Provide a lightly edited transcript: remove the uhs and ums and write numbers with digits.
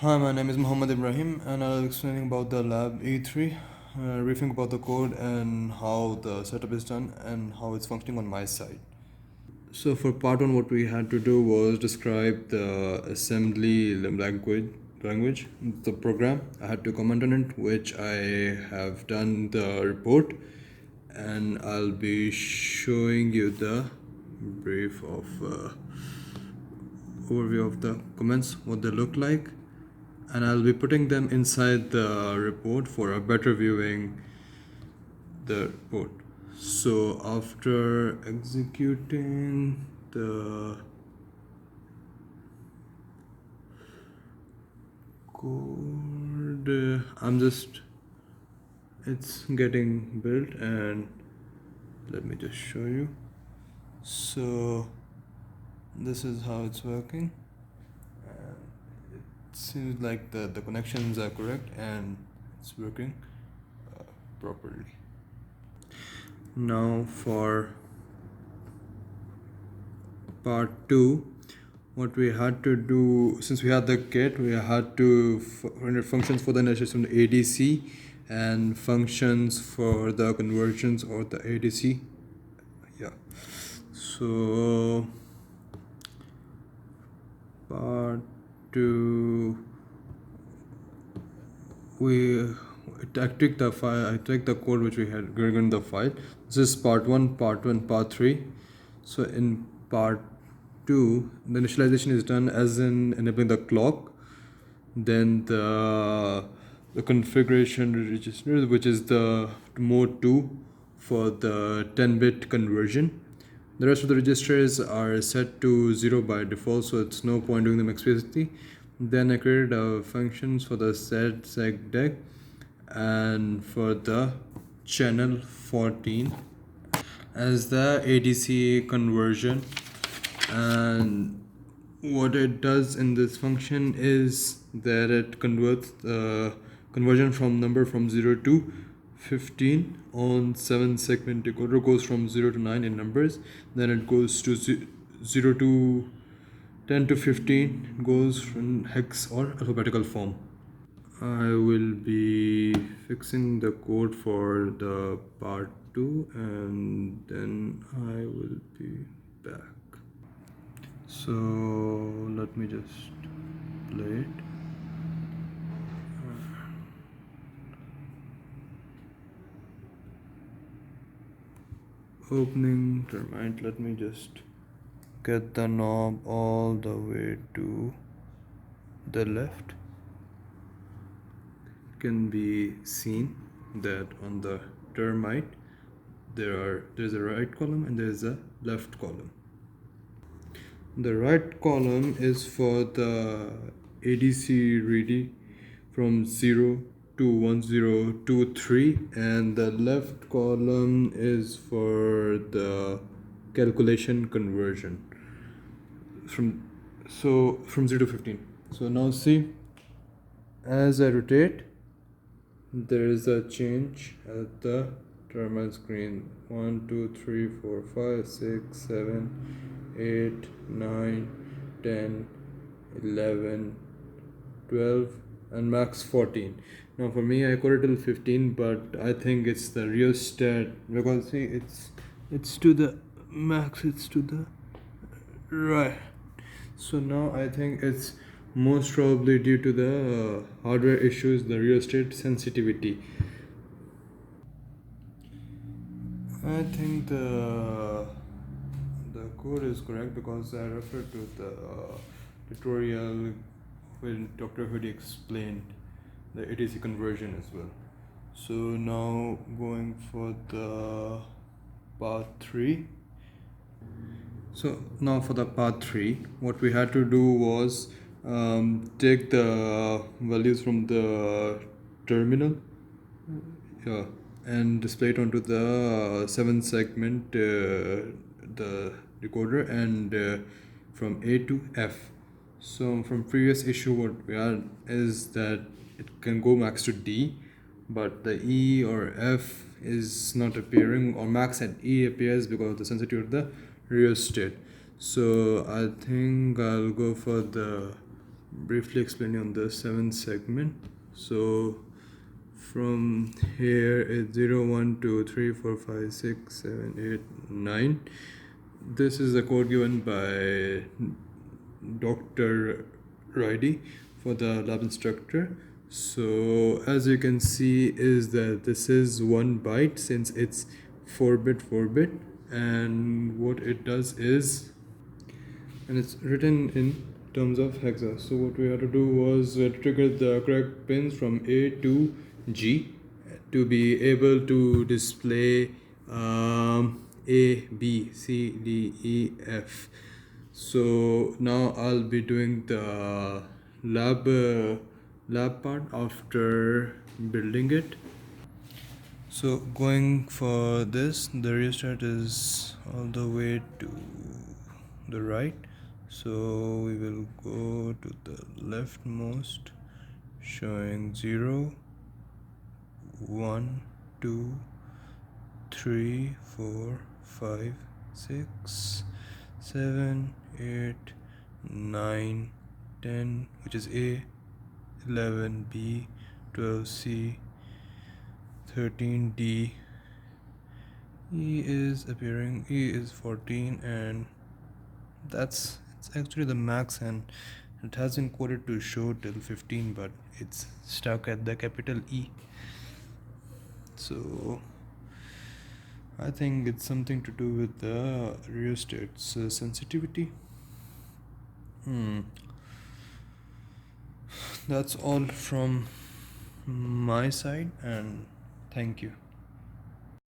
Hi, my name is Muhammad Ibrahim, and I'll be explaining about the Lab E3, briefing about the code and how the setup is done and how it's functioning on my side. So for part one, what we had to do was describe the assembly language, the program. I had to comment on it, which I have done the report, and I'll be showing you the brief of overview of the comments, what they look like, and I'll be putting them inside the report for a better viewing the report. So after executing the code, it's getting built, and let me just show you. So this is how it's working. It seems like the connections are correct and it's working properly. Now for part 2, what we had to do, since we had the kit, we had to render functions for the initialization from the ADC and functions for the conversions or the ADC. Yeah. So part 2, I took the file, I took the code which we had given in the file. This is part 1, part 3. So in part 2, the initialization is done as in enabling the clock, then the configuration register, which is the mode 2 for the 10-bit conversion. The rest of the registers are set to 0 by default, so it's no point doing them explicitly. Then I created functions for the set seg deck and for the channel 14 as the ADC conversion. And what it does in this function is that it converts the conversion from number from 0 to 15 on 7 segment decoder, goes from 0 to 9 in numbers, then it goes to 0 to 10 to 15, goes in hex or alphabetical form. I will be fixing the code for the part 2 and then I will be back. So let me just play it. Opening Termite, let me just get the knob all the way to the left. It can be seen that on the Termite there's a right column and there's a left column. The right column is for the ADC ready from 0 to 1023, and the left column is for the calculation conversion from 0 to 15. So now see, as I rotate, there is a change at the terminal screen. 1 2 3 4 5 6 7 8 9 10 11 12 and max 14. Now for me I code it till 15, but I think it's the rheostat, because see it's to the max, it's to the right. So now I think it's most probably due to the hardware issues, the rheostat sensitivity. I think the code is correct because I referred to the tutorial when Dr. Hoodie explained the ADC conversion as well. So now going for the part 3. So now for the part 3, what we had to do was take the values from the terminal, yeah, and display it onto the 7 segment the decoder, and from A to F. So from previous issue, what we had is that it can go max to D, but the E or F is not appearing, or max at E appears because of the sensitivity of the rheostat. So I think I'll go for the briefly explaining on the seventh segment. So from here it's 0 1 2 3 4 5 6 7 8 9. This is the code given by Dr. Ridey for the lab instructor. So as you can see is that this is 1 byte since it's 4 bit, and what it does is, and it's written in terms of hexa. So what we had to do was trigger the correct pins from A to G to be able to display A, B, C, D, E, F. So now I'll be doing the lab part after building it. So going for this, the restart is all the way to the right. So we will go to the leftmost, showing 0, 1, 2, 3, 4, 5, 6, 7, 8, 9, 10, which is A, 11 B, 12 C, 13 D. E is appearing, E is 14, and it's actually the max, and it has been coded to show till 15, but it's stuck at the capital E. So I think it's something to do with the rheostat's sensitivity. That's all from my side, and thank you.